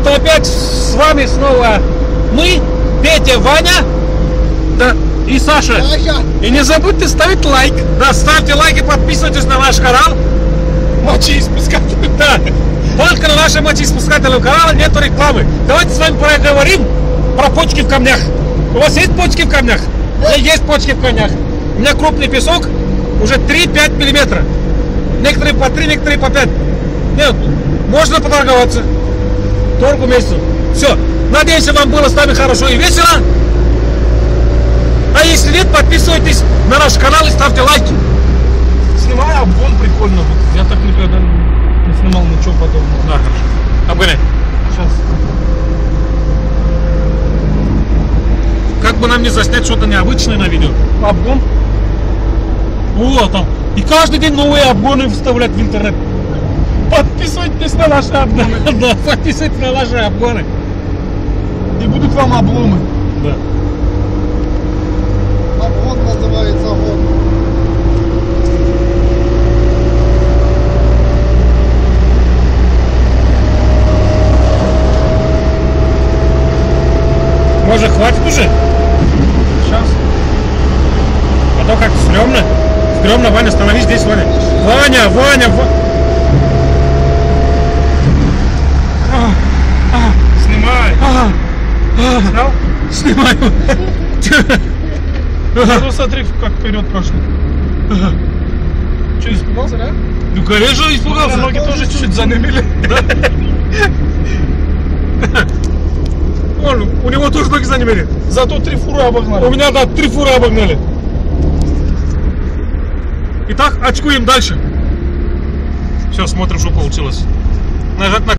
что опять с вами снова мы, Петя, Ваня, да, и Саша. И не забудьте ставить лайк. Да, ставьте лайк и подписывайтесь на наш канал. Мочеиспускатель. Да. Только на нашем мочеиспускательном канале нету рекламы. Давайте с вами поговорим про почки в камнях. У вас есть почки в камнях? У меня есть почки в камнях. У меня крупный песок уже 3-5 миллиметра. Некоторые по 3, некоторые по 5. Нет, можно поторговаться. Торгу месяцу. Все. Надеюсь, вам было с нами хорошо и весело. А если нет, подписывайтесь на наш канал и ставьте лайки. Снимай обгон, прикольно. Вот я так никогда не снимал ничего подобного. Да, хорошо. Обгоняй. Сейчас. Как бы нам не заснять что-то необычное на видео. Обгон. Вот там. И каждый день новые обгоны вставлять в интернет. Подписывайтесь на наши обгоны. Да, подписывайтесь на наши обгоны. И будут вам обломы. Да. Обгон называется гон. Может, хватит уже? Сейчас. А то как стрёмно. Стрёмно, Ваня, становись здесь, Ваня. Ваня, Ваня, Снимай. Снял? Снимаю. Ну смотри, как вперед пошли. Че, испугался, да? Ну, конечно, испугался. Ноги тоже чуть-чуть занемели. У него тоже ноги занемели. Зато 3 фуры обогнали. У меня, да, 3 фуры обогнали. Итак, очкуем дальше. Все, смотрим, что получилось. Нажать на